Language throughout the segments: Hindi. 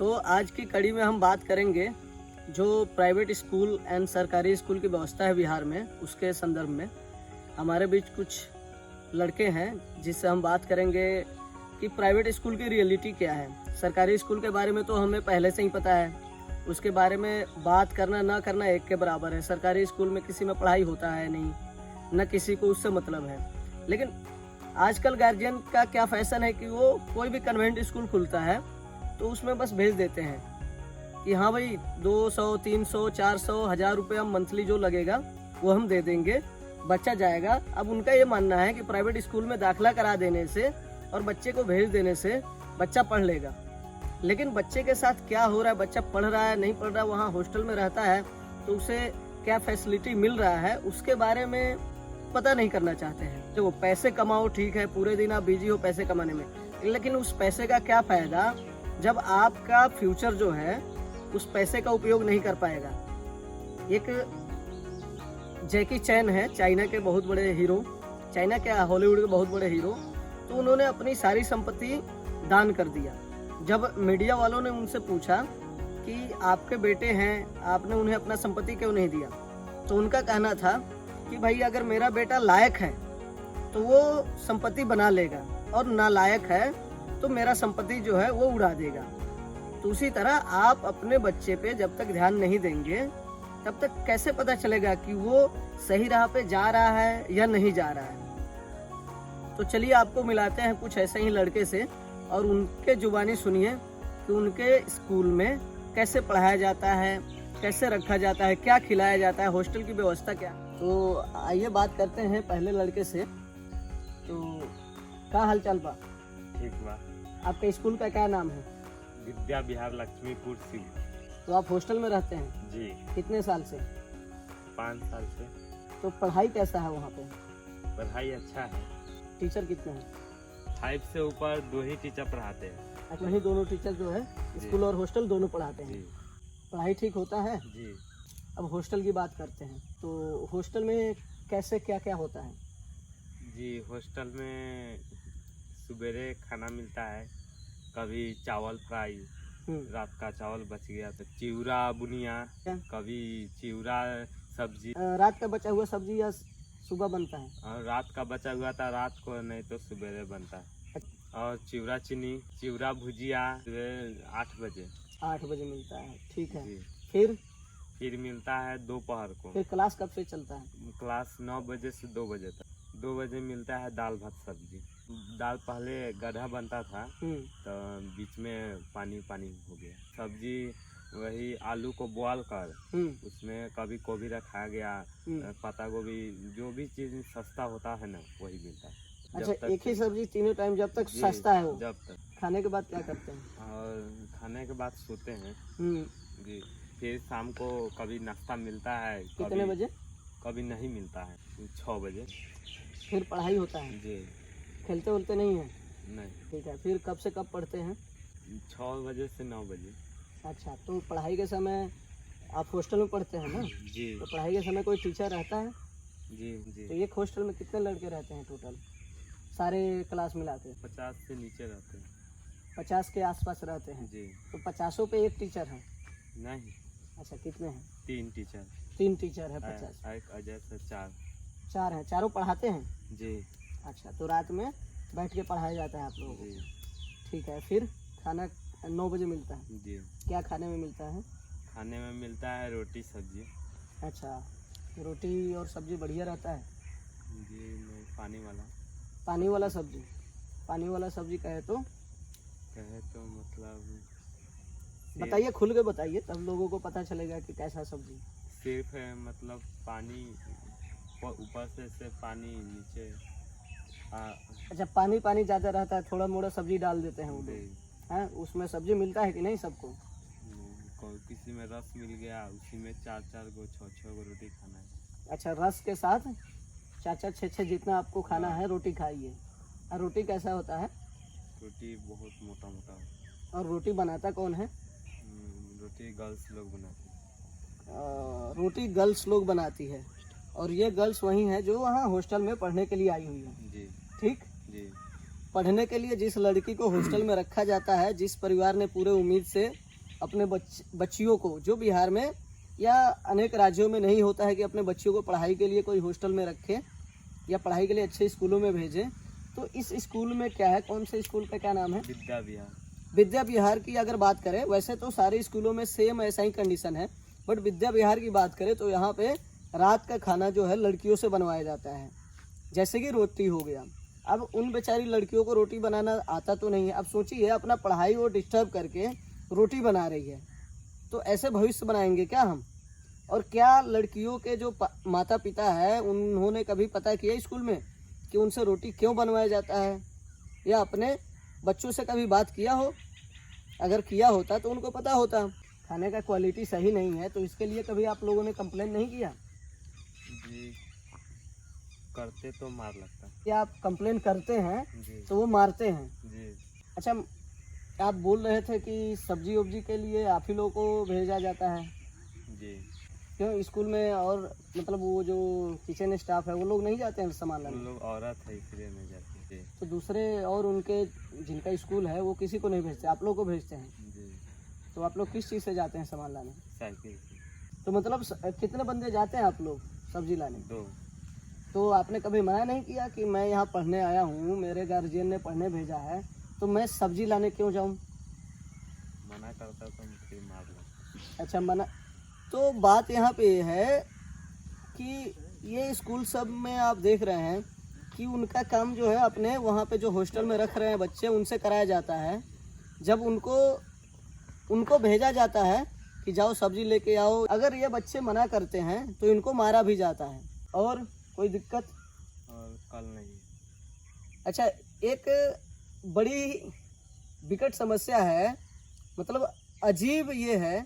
तो आज की कड़ी में हम बात करेंगे जो प्राइवेट स्कूल एंड सरकारी स्कूल की व्यवस्था है बिहार में, उसके संदर्भ में। हमारे बीच कुछ लड़के हैं जिससे हम बात करेंगे कि प्राइवेट स्कूल की रियलिटी क्या है। सरकारी स्कूल के बारे में तो हमें पहले से ही पता है, उसके बारे में बात करना ना करना एक के बराबर है। सरकारी स्कूल में किसी में पढ़ाई होता है नहीं, न किसी को उससे मतलब है। लेकिन आजकल गार्जियन का क्या फैशन है कि वो कोई भी कन्वेंट स्कूल खुलता है तो उसमें बस भेज देते हैं कि हाँ भाई 200, 300, 400, 1000 रुपये मंथली जो लगेगा वो हम दे देंगे, बच्चा जाएगा। अब उनका ये मानना है कि प्राइवेट स्कूल में दाखिला करा देने से और बच्चे को भेज देने से बच्चा पढ़ लेगा। लेकिन बच्चे के साथ क्या हो रहा है, बच्चा पढ़ रहा है नहीं पढ़ रहा, वहाँ हॉस्टल में रहता है तो उसे क्या फैसिलिटी मिल रहा है, उसके बारे में पता नहीं करना चाहते हैं। जो पैसे कमाओ ठीक है, पूरे दिन आप बिजी हो पैसे कमाने में, लेकिन उस पैसे का क्या फायदा जब आपका फ्यूचर जो है उस पैसे का उपयोग नहीं कर पाएगा। एक जैकी चैन है, चाइना के बहुत बड़े हीरो, चाइना के हॉलीवुड के बहुत बड़े हीरो, तो उन्होंने अपनी सारी संपत्ति दान कर दिया। जब मीडिया वालों ने उनसे पूछा कि आपके बेटे हैं, आपने उन्हें अपना संपत्ति क्यों नहीं दिया, तो उनका कहना था कि भाई अगर मेरा बेटा लायक है तो वो संपत्ति बना लेगा और नालायक है तो मेरा संपत्ति जो है वो उड़ा देगा। तो उसी तरह आप अपने बच्चे पे जब तक ध्यान नहीं देंगे तब तक कैसे पता चलेगा कि वो सही राह पे जा रहा है या नहीं जा रहा है। तो चलिए आपको मिलाते हैं कुछ ऐसे ही लड़के से और उनके जुबानी सुनिए कि उनके स्कूल में कैसे पढ़ाया जाता है, कैसे रखा जाता है, क्या खिलाया जाता है, हॉस्टल की व्यवस्था क्या। तो आइए बात करते हैं पहले लड़के से। तो क्या हाल चाल बा? ठीक बा। आपके स्कूल का क्या नाम है? विद्या विहार लक्ष्मीपुर सिंह। तो आप हॉस्टल में रहते हैं? जी। कितने साल से? 5 साल से। तो पढ़ाई कैसा है वहाँ पे? पढ़ाई अच्छा है। टीचर कितने हैं? 5 से ऊपर 2 ही टीचर पढ़ाते हैं। अच्छा, वही दोनों टीचर जो है स्कूल और हॉस्टल दोनों पढ़ाते हैं। जी। पढ़ाई ठीक होता है? जी। अब हॉस्टल की बात करते हैं, तो हॉस्टल में कैसे क्या क्या होता है? जी, हॉस्टल में सुबेरे खाना मिलता है, कभी चावल फ्राई, रात का चावल बच गया तो चिवड़ा बुनिया, कभी चिवड़ा सब्जी। रात का बचा हुआ सब्जी या सुबह बनता है? और रात का बचा हुआ था रात को, नहीं तो सुबेरे बनता है। और चिवड़ा चीनी, चिवड़ा भुजिया 8 बजे। 8 बजे मिलता है, ठीक है। जी। फिर मिलता है दोपहर को। फिर क्लास कब से चलता है? क्लास 9 बजे से 2 बजे तक। 2 बजे मिलता है दाल भात सब्जी। दाल पहले गड्ढा बनता था तो बीच में पानी पानी हो गया। सब्जी वही आलू को बॉयल कर उसमें कभी गोभी रखा गया, पत्ता गोभी, जो भी चीज सस्ता होता है ना वही मिलता है। अच्छा, एक ही सब्जी तीनों टाइम जब तक सस्ता है वो? जब तक। खाने के बाद क्या करते हैं? और खाने के बाद सोते हैं। जी। फिर शाम को कभी नाश्ता मिलता है। कितने बजे? कभी नहीं मिलता है, 6 बजे। फिर पढ़ाई होता है? जी। खेलते उलते नहीं है? नहीं। ठीक है। फिर कब से कब पढ़ते हैं? 6 बजे से 9 बजे। अच्छा, तो पढ़ाई के समय आप हॉस्टल में पढ़ते हैं ना? जी। तो पढ़ाई के समय कोई टीचर रहता है? जी। जी। तो एक हॉस्टल में कितने लड़के रहते हैं टोटल, सारे क्लास मिला के? 50 से नीचे रहते हैं। 50 के आसपास रहते हैं? जी। तो 50 पे एक टीचर है? नहीं। अच्छा, कितने हैं? 3 टीचर। 3 टीचर है 50? एक अजय से 4। 4 हैं। चारों पढ़ाते हैं? जी। अच्छा, तो रात में बैठ के पढ़ाया जाता है आप लोगों को? जी। ठीक है। फिर खाना 9 बजे मिलता है? जी। क्या खाने में मिलता है? खाने में मिलता है रोटी सब्जी। अच्छा, रोटी और सब्जी बढ़िया रहता है? जी नहीं, पानी वाला। पानी वाला सब्जी? पानी वाला सब्जी कहे तो मतलब बताइए, खुल के बताइए, तब लोगों को पता चलेगा कि कैसा सब्जी। सिर्फ है मतलब पानी ऊपर से पानी नीचे। अच्छा, पानी पानी ज़्यादा रहता है, थोड़ा मोड़ा सब्जी डाल देते हैं वो लोग, हैं? उसमें सब्जी मिलता है कि नहीं सबको? किसी में रस मिल गया, उसी में 4-4 गो 6-6 गो रोटी खाना है। अच्छा, रस के साथ 4-4 6-6 जितना आपको खाना है रोटी खाइए। और रोटी कैसा होता है? रोटी बहुत मोटा मोटा होता है। और रोटी बनाता कौन है? रोटी गर्ल्स लोग बनाती है। रोटी गर्ल्स लोग बनाती है, और ये गर्ल्स वही है जो वहाँ हॉस्टल में पढ़ने के लिए आई हुई है। जी। ठीक। जी। पढ़ने के लिए जिस लड़की को हॉस्टल में रखा जाता है, जिस परिवार ने पूरे उम्मीद से अपने बच्चियों को, जो बिहार में या अनेक राज्यों में नहीं होता है कि अपने बच्चियों को पढ़ाई के लिए कोई हॉस्टल में रखे या पढ़ाई के लिए अच्छे स्कूलों में भेजें, तो इस स्कूल में क्या है, कौन से स्कूल का क्या नाम है? विद्या विहार। विद्या विहार की अगर बात करें, वैसे तो सारे स्कूलों में सेम ऐसा ही कंडीशन है, बट विद्या विहार की बात करें तो यहाँ पे रात का खाना जो है लड़कियों से बनवाया जाता है, जैसे कि रोटी हो गया। अब उन बेचारी लड़कियों को रोटी बनाना आता तो नहीं है। अब सोचिए, अपना पढ़ाई वो डिस्टर्ब करके रोटी बना रही है, तो ऐसे भविष्य बनाएंगे क्या हम? और क्या लड़कियों के जो माता पिता है उन्होंने कभी पता किया स्कूल में कि उनसे रोटी क्यों बनवाया जाता है, या अपने बच्चों से कभी बात किया हो? अगर किया होता तो उनको पता होता। खाने का क्वालिटी सही नहीं है, तो इसके लिए कभी आप लोगों ने कंप्लेन नहीं किया? जी करते तो मार लगता है। क्या आप कंप्लेन करते हैं जी तो वो मारते हैं? जी। अच्छा, आप बोल रहे थे कि सब्जी वब्जी के लिए आप ही लोगों को भेजा जाता है, जी क्यों स्कूल में? और मतलब वो जो किचन स्टाफ है वो लोग नहीं जाते हैं सामान उन लाने? लोग औरत है इसलिए नहीं जाते। जी तो दूसरे और उनके जिनका स्कूल है वो किसी को नहीं भेजते, आप लोग को भेजते हैं? जी। तो आप लोग किस चीज़ से जाते हैं सामान लाने? साइकिल से। तो मतलब कितने बंदे जाते हैं आप लोग सब्जी लाने? 2। तो आपने कभी मना नहीं किया कि मैं यहाँ पढ़ने आया हूँ, मेरे गार्जियन ने पढ़ने भेजा है, तो मैं सब्जी लाने क्यों जाऊँ? मना करता तो मुझे मार लगता। अच्छा, मना। तो बात यहाँ पे ये है कि ये स्कूल सब में आप देख रहे हैं कि उनका काम जो है अपने वहाँ पे जो हॉस्टल में रख रहे हैं बच्चे, उनसे कराया जाता है। जब उनको भेजा जाता है कि जाओ सब्जी लेके आओ, अगर ये बच्चे मना करते हैं तो इनको मारा भी जाता है। और कोई दिक्कत? और कल नहीं। अच्छा, एक बड़ी विकट समस्या है, मतलब अजीब ये है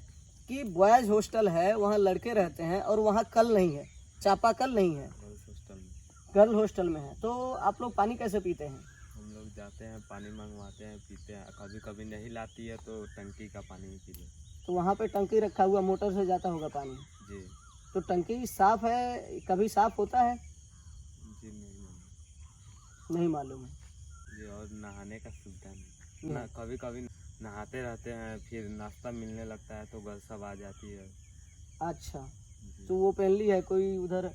कि बॉयज़ हॉस्टल है, वहाँ लड़के रहते हैं और वहाँ कल नहीं है, चापाकल नहीं है, गर्ल्स हॉस्टल में। गर्ल हॉस्टल में है। तो आप लोग पानी कैसे पीते हैं? हम लोग जाते हैं, पानी मंगवाते हैं, पीते हैं। कभी कभी नहीं लाती है तो टंकी का पानी ही पी लेते। तो वहाँ पे टंकी रखा हुआ, मोटर से जाता होगा पानी। जी तो टंकी साफ है, कभी साफ होता है? जी नहीं मालूम है। जी। और नहाने का सुविधा नहीं ना, कभी कभी नहाते रहते हैं, फिर नाश्ता मिलने लगता है तो गर्ल सब आ जाती है। अच्छा, जी। तो वो पहन ली है कोई उधर,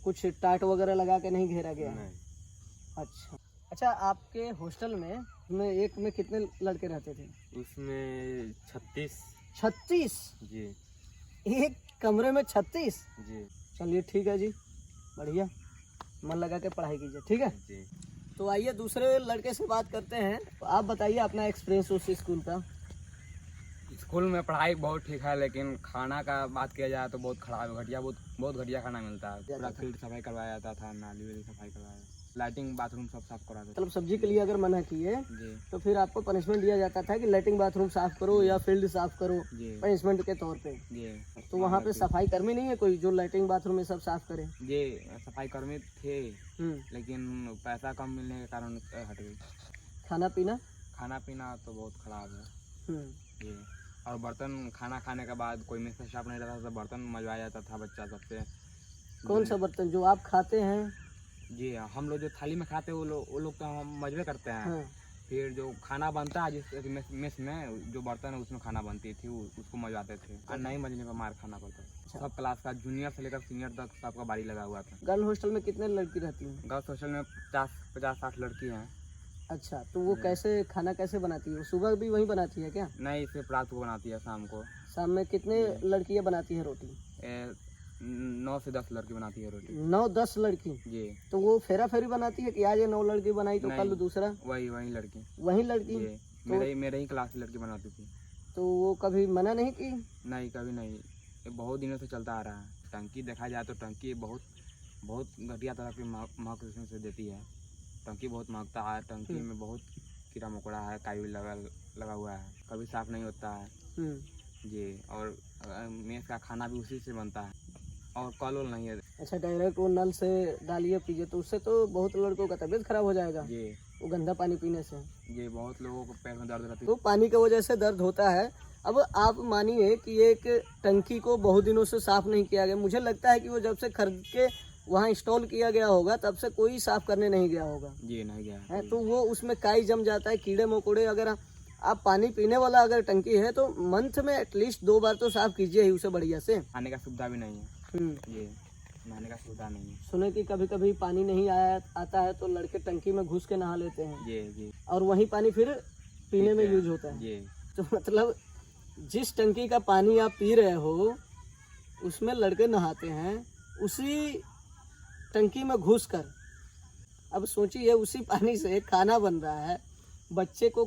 कुछ टाट वगैरह लगा के नहीं घेरा गया है? नहीं। अच्छा, आपके हॉस्टल में एक में कितने लड़के रहते थे? उसमें 36। 36? जी एक कमरे में 36? जी चलिए ठीक है जी, बढ़िया, मन लगा के पढ़ाई कीजिए, ठीक है। जी। तो आइए दूसरे लड़के से बात करते हैं। तो आप बताइए अपना एक्सपीरियंस उस स्कूल का। स्कूल में पढ़ाई बहुत ठीक है, लेकिन खाना का बात किया जाए तो बहुत खराब है, घटिया, बहुत घटिया खाना मिलता है। पूरा फील्ड सफाई करवाया जाता था, नाली वाली सफाई करवाया, लाइटिंग बाथरूम सब साफ कराते थे। मतलब सब्जी के लिए अगर मना किए जी तो फिर आपको पनिशमेंट दिया जाता था कि लैट्रिन बाथरूम साफ करो या फील्ड साफ करो, जी पनिशमेंट के तौर पे। जी। तो वहाँ पे सफाई कर्मी नहीं है कोई जो लैट्रिन बाथरूम में सब साफ करे? जी सफाई कर्मी थे, हम्म। लेकिन पैसा कम मिलने के कारण हट गई। खाना पीना? खाना पीना तो बहुत खराब है। हम्म। जी। और बर्तन, खाना खाने के बाद कोई में से साफ नहीं रहता था तो बर्तन मजवाया जाता था बच्चा सबसे। कौन सा बर्तन जो आप खाते हैं? जी हम लोग जो थाली में खाते हैं वो लोग तो हम मजबे करते हैं। हाँ। फिर जो खाना बनता है जिस मेस में जो बर्तन है उसमें खाना बनती थी, उसको मजवाते थे, और नहीं मजने पर मार खाना पड़ता था। सब क्लास का, जूनियर से लेकर सीनियर तक सबका बारी लगा हुआ था। गर्ल हॉस्टल में कितने लड़की रहती हैं? गर्ल्स हॉस्टल में 50-60 लड़की हैं। अच्छा, तो वो कैसे खाना कैसे बनाती है? वो सुबह भी वही बनाती है क्या? नहीं, सिर्फ रात को बनाती है, शाम को। शाम में कितने लड़कियां बनाती है रोटी? 9 से 10 लड़की बनाती है रोटी। 9-10 लड़की? जी। तो वो फेरा फेरी बनाती है कि आज ये 9 लड़की बनाई तो कल नहीं। दूसरा? वही लड़की। वही लड़की? जी। मेरे ही क्लास की लड़की बनाती थी। तो वो कभी मना नहीं की? नहीं, कभी नहीं। ये बहुत दिनों से चलता आ रहा है। टंकी देखा जाए तो टंकी बहुत घटिया तरह की महक से देती है। टंकी बहुत महकता है, टंकी में बहुत कीड़ा मकोड़ा है, काई लगा हुआ है, कभी साफ नहीं होता है। जी। और मेस का खाना भी उसी से बनता है, और कल नहीं है। अच्छा, डायरेक्ट वो नल से डालिए पीजिए, तो उससे तो बहुत लड़कों का तबीयत खराब हो जाएगा। जी। वो गंदा पानी पीने से। जी, बहुत लोगों को पेट में दर्द रहती है। तो पानी की वजह से दर्द होता है। अब आप मानिए कि एक टंकी को बहुत दिनों से साफ नहीं किया गया, मुझे लगता है कि वो जब से खरीद के वहाँ इंस्टॉल किया गया होगा तब से कोई साफ करने नहीं गया होगा। जी नहीं गया है तो वो उसमें काई जम जाता है, कीड़े मकोड़े अगर आप पानी पीने वाला अगर टंकी है तो मंथ में एटलीस्ट 2 बार तो साफ कीजिए ही उसे बढ़िया से। खाने का सुविधा भी नहीं है ये, नहाने का सुविधा नहीं है। सुने कि कभी कभी पानी नहीं आता है तो लड़के टंकी में घुस के नहा लेते हैं ये और वही पानी फिर पीने में यूज होता है। ये तो मतलब जिस टंकी का पानी आप पी रहे हो उसमें लड़के नहाते हैं, उसी टंकी में घुसकर। अब सोचिए उसी पानी से खाना बन रहा है, बच्चे को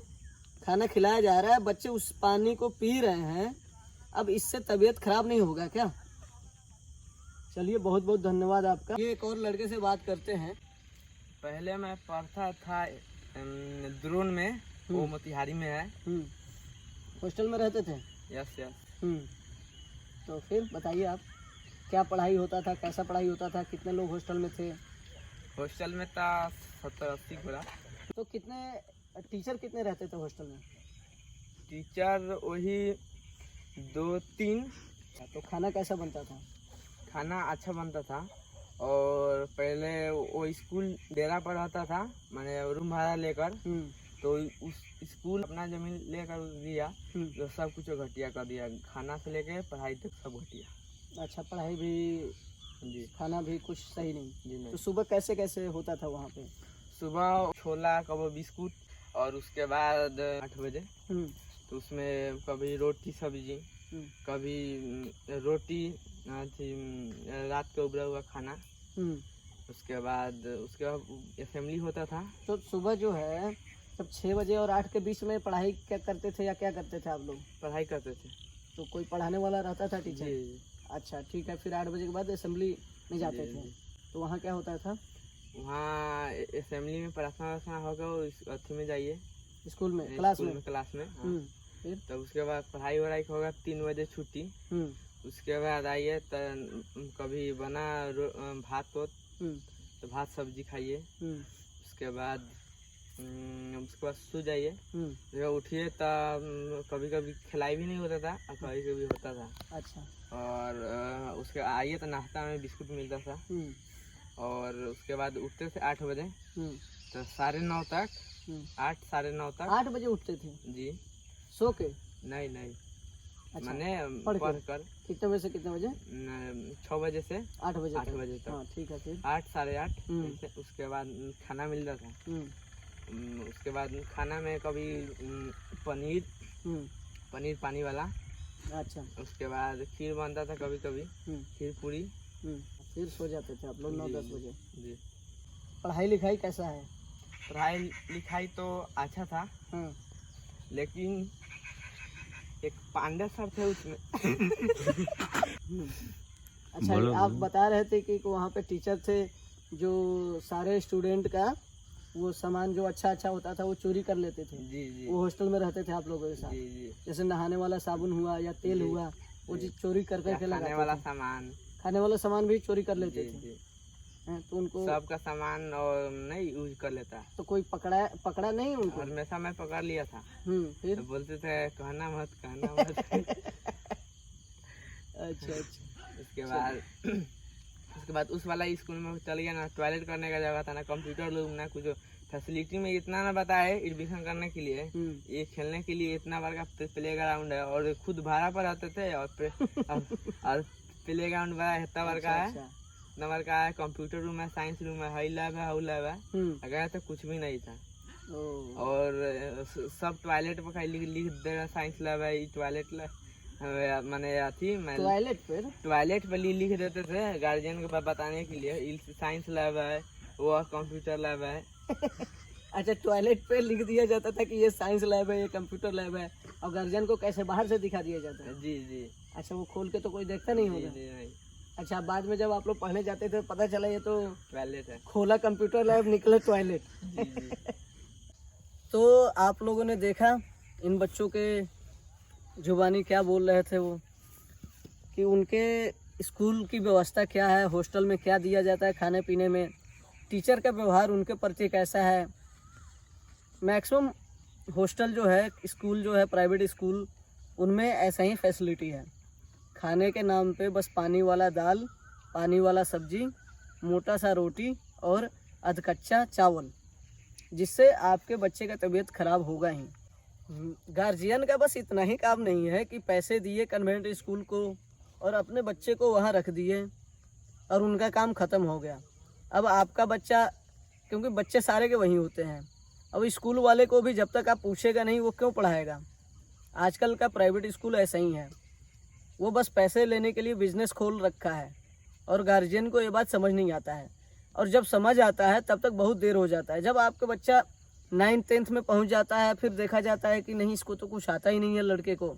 खाना खिलाया जा रहा है, बच्चे उस पानी को पी रहे हैं। अब इससे तबीयत खराब नहीं होगा क्या? चलिए बहुत बहुत धन्यवाद आपका। ये एक और लड़के से बात करते हैं। पहले मैं पढ़ता था द्रोण में, वो मोतिहारी में है। हॉस्टल में रहते थे? Yes yes. तो फिर बताइए आप, क्या पढ़ाई होता था, कैसा पढ़ाई होता था, कितने लोग हॉस्टल में थे? हॉस्टल में था 70-80 पूरा। तो टीचर कितने रहते थे हॉस्टल में? टीचर वही 2-3। तो खाना कैसा बनता था? खाना अच्छा बनता था। और पहले वो स्कूल डेरा पर रहता था, मैंने रूम भाड़ा लेकर। तो उस स्कूल अपना जमीन लेकर दिया, तो सब कुछ घटिया कर दिया, खाना से लेके पढ़ाई तक सब घटिया। अच्छा, पढ़ाई भी जी, खाना भी कुछ सही नहीं जी नहीं। तो सुबह कैसे कैसे होता था वहाँ पे? सुबह छोला, कभी बिस्कुट, और उसके बाद 8 बजे तो उसमें कभी रोटी सब्जी, कभी रोटी, रात का उबला हुआ खाना। उसके बाद असेंबली होता था। तो सुबह जो है तब 6 बजे और 8 के बीच में पढ़ाई क्या करते थे या क्या करते थे आप लोग? पढ़ाई करते थे। तो कोई पढ़ाने वाला रहता था टीचर? जी। अच्छा ठीक है, फिर 8 बजे के बाद असेंबली में जाते थे। तो वहाँ क्या होता था? वहाँ असेंबली में प्रार्थना होगा, अथी में जाइए, स्कूल में, क्लास में। हाँ। फिर तो उसके बाद पढ़ाई वढ़ाई होगा, 3 बजे छुट्टी। उसके बाद आइए तो कभी बना भात तो भात सब्जी खाइए। उसके बाद सो जाइए। जब उठिए तो कभी कभी खिलाई भी नहीं होता था और कभी कभी होता था। अच्छा। और उसके आइए तो नाश्ता में बिस्कुट मिलता था। और उसके बाद उठते थे 8 बजे तो 9:30 तक, 8 साढ़े 9 तक। 8 बजे उठते थे? जी। सो के? नहीं नहीं। अच्छा, मैंने पढ़कर। कितने बजे से कितने बजे? 6 बजे से 8 बजे 8 बजे तक। हाँ ठीक है। फिर 8 साढ़े 8। उसके बाद खाना मिलता था। उसके बाद खाना में कभी पनीर पानी वाला। अच्छा। उसके बाद खीर बनता था, कभी कभी खीर पूरी। फिर सो जाते थे आप लोग 9-10 बजे? जी। पढ़ाई लिखाई कैसा है? पढ़ाई लिखाई तो अच्छा था। लेकिन एक पांडे सर थे उसमें। अच्छा, आप बता रहे थे कि वहाँ पे टीचर थे जो सारे स्टूडेंट का वो सामान जो अच्छा अच्छा होता था वो चोरी कर लेते थे। जी जी। वो हॉस्टल में रहते थे आप लोगों के साथ? जी जी। जैसे नहाने वाला साबुन हुआ या तेल हुआ, वो चीज चोरी कर करके लगाते थे। खाने वाला सामान भी चोरी कर लेते थे। तो उनको सबका सामान और नहीं यूज कर लेता। तो कोई पकड़ा नहीं उनको? हमेशा मैं पकड़ लिया था। फिर तो बोलते थे कहना मत। अच्छा। उसके बाद उस वाला स्कूल में चल गया ना, टॉयलेट करने का जगह था ना, कंप्यूटर रूम ना, कुछ फैसिलिटी में इतना ना बताए एडमिशन करने के लिए। ये खेलने के लिए इतना बड़ा प्ले ग्राउंड है और खुद भाड़ा पर रहते थे। और प्ले ग्राउंड बड़ा इतना बड़का है, इतना बड़का है। कंप्यूटर रूम है, साइंस रूम है, हाई लैब है, हाउ लैब है। अगर तो कुछ भी नहीं था। और सब टॉयलेट पर लिख दे रहा साइंस लैब है, टॉयलेट मैंने टॉयलेट पे लिख देते थे गार्जियन को बताने के लिए, साइंस लैब है, वो कंप्यूटर लैब है। अच्छा, टॉयलेट पे लिख दिया जाता था कि ये साइंस लैब है, ये कंप्यूटर लैब है, और गार्जियन को कैसे बाहर से दिखा दिया जाता है? जी जी। अच्छा, वो खोल के तो कोई देखता नहीं होगा? जी नहीं। अच्छा, बाद में जब आप लोग पढ़ने जाते थे पता चला ये तो टॉयलेट है, खोला कंप्यूटर लैब निकला टॉयलेट। जी जी। तो आप लोगों ने देखा इन बच्चों के जुबानी क्या बोल रहे थे वो, कि उनके स्कूल की व्यवस्था क्या है, हॉस्टल में क्या दिया जाता है खाने पीने में, टीचर का व्यवहार उनके प्रति कैसा है। मैक्सिमम हॉस्टल जो है, स्कूल जो है, प्राइवेट स्कूल, उनमें ऐसा ही फैसिलिटी है। खाने के नाम पे बस पानी वाला दाल, पानी वाला सब्जी, मोटा सा रोटी और अधकच्चा चावल, जिससे आपके बच्चे का तबीयत खराब होगा ही। गार्जियन का बस इतना ही काम नहीं है कि पैसे दिए कन्वेंट स्कूल को और अपने बच्चे को वहाँ रख दिए और उनका काम ख़त्म हो गया। अब आपका बच्चा, क्योंकि बच्चे सारे के वहीं होते हैं, अब स्कूल वाले को भी जब तक आप पूछेगा नहीं वो क्यों पढ़ाएगा। आजकल का प्राइवेट स्कूल ऐसा ही है, वो बस पैसे लेने के लिए बिजनेस खोल रखा है और गार्जियन को ये बात समझ नहीं आता है। और जब समझ आता है तब तक बहुत देर हो जाता है। जब आपका बच्चा 9th 10th में पहुंच जाता है फिर देखा जाता है कि नहीं, इसको तो कुछ आता ही नहीं है लड़के को।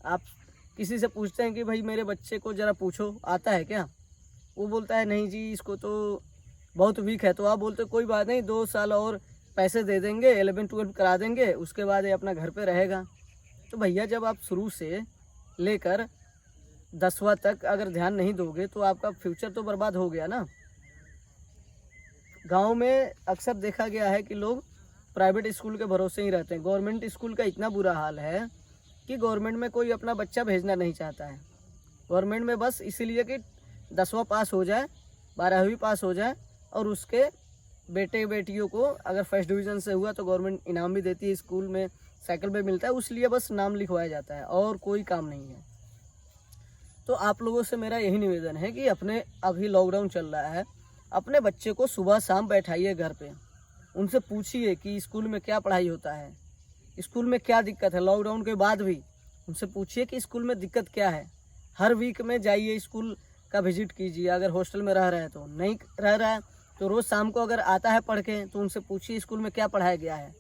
आप किसी से पूछते हैं कि भाई मेरे बच्चे को ज़रा पूछो आता है क्या, वो बोलता है नहीं जी इसको तो बहुत वीक है। तो आप बोलते कोई बात नहीं, 2 साल और पैसे दे देंगे, 11 12 करा देंगे, उसके बाद ये अपना घर पे रहेगा। तो भैया जब आप शुरू से लेकर 10वां तक अगर ध्यान नहीं दोगे तो आपका फ्यूचर तो बर्बाद हो गया ना। गांव में अक्सर देखा गया है कि लोग प्राइवेट स्कूल के भरोसे ही रहते हैं। गवर्नमेंट स्कूल का इतना बुरा हाल है कि गवर्नमेंट में कोई अपना बच्चा भेजना नहीं चाहता है। गवर्नमेंट में बस इसीलिए कि 10वां पास हो जाए, 12वीं पास हो जाए और उसके बेटे बेटियों को अगर फर्स्ट डिवीज़न से हुआ तो गवर्नमेंट इनाम भी देती है, स्कूल में साइकिल पे मिलता है, उसलिए बस नाम लिखवाया जाता है और कोई काम नहीं है। तो आप लोगों से मेरा यही निवेदन है कि अपने, अभी लॉकडाउन चल रहा है, अपने बच्चे को सुबह शाम बैठाइए घर पे, उनसे पूछिए कि स्कूल में क्या पढ़ाई होता है, स्कूल में क्या दिक्कत है। लॉकडाउन के बाद भी उनसे पूछिए कि स्कूल में दिक्कत क्या है। हर वीक में जाइए, स्कूल का विजिट कीजिए। अगर हॉस्टल में रह रहे हैं तो, नहीं रह रहा है तो रोज़ शाम को अगर आता है पढ़ के तो उनसे पूछिए स्कूल में क्या पढ़ाया गया है।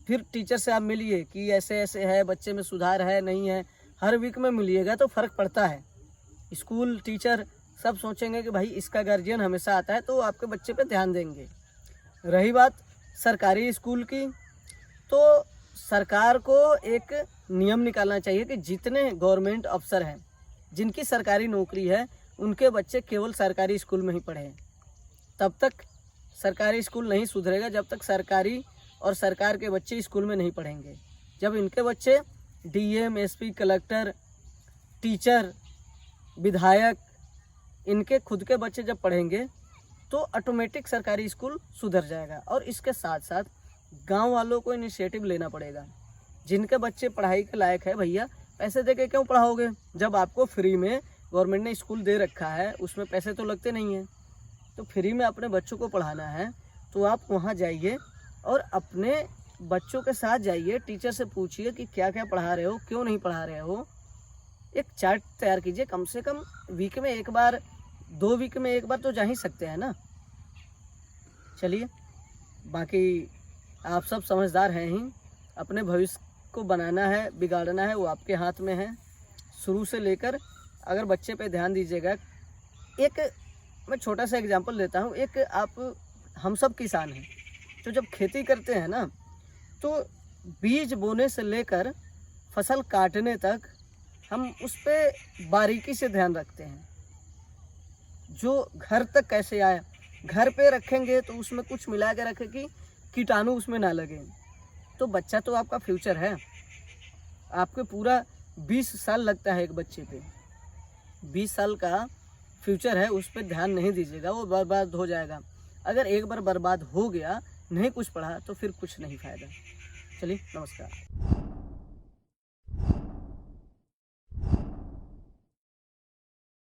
फिर टीचर से आप मिलिए कि ऐसे ऐसे है, बच्चे में सुधार है नहीं है। हर वीक में मिलिएगा तो फ़र्क पड़ता है। स्कूल टीचर सब सोचेंगे कि भाई इसका गार्जियन हमेशा आता है तो आपके बच्चे पे ध्यान देंगे। रही बात सरकारी स्कूल की, तो सरकार को एक नियम निकालना चाहिए कि जितने गवर्नमेंट अफसर हैं जिनकी सरकारी नौकरी है उनके बच्चे केवल सरकारी स्कूल में ही पढ़ें। तब तक सरकारी स्कूल नहीं सुधरेगा जब तक सरकारी और सरकार के बच्चे स्कूल में नहीं पढ़ेंगे। जब इनके बच्चे डीएम, एसपी, कलेक्टर, टीचर, विधायक, इनके खुद के बच्चे जब पढ़ेंगे तो ऑटोमेटिक सरकारी स्कूल सुधर जाएगा। और इसके साथ साथ गांव वालों को इनिशिएटिव लेना पड़ेगा। जिनके बच्चे पढ़ाई के लायक है, भैया पैसे दे के क्यों पढ़ाओगे जब आपको फ्री में गवर्नमेंट ने स्कूल दे रखा है, उसमें पैसे तो लगते नहीं हैं। तो फ्री में अपने बच्चों को पढ़ाना है तो आप वहाँ जाइए और अपने बच्चों के साथ जाइए, टीचर से पूछिए कि क्या क्या पढ़ा रहे हो, क्यों नहीं पढ़ा रहे हो। एक चार्ट तैयार कीजिए, कम से कम वीक में एक बार, 2 वीक में एक बार तो जा ही सकते हैं ना। चलिए, बाकी आप सब समझदार हैं ही। अपने भविष्य को बनाना है, बिगाड़ना है, वो आपके हाथ में है। शुरू से लेकर अगर बच्चे पे ध्यान दीजिएगा। एक मैं छोटा सा एग्जांपल देता हूँ। एक हम सब किसान हैं तो जब खेती करते हैं ना तो बीज बोने से लेकर फसल काटने तक हम उस पर बारीकी से ध्यान रखते हैं। जो घर तक कैसे आया, घर पे रखेंगे तो उसमें कुछ मिला के रखें कि कीटाणु उसमें ना लगे। तो बच्चा तो आपका फ्यूचर है। आपके पूरा 20 साल लगता है एक बच्चे पे, 20 साल का फ्यूचर है, उस पर ध्यान नहीं दीजिएगा, वो बर्बाद हो जाएगा। अगर एक बार बर्बाद हो गया, नहीं कुछ पढ़ा तो फिर कुछ नहीं फायदा। चलिए, नमस्कार।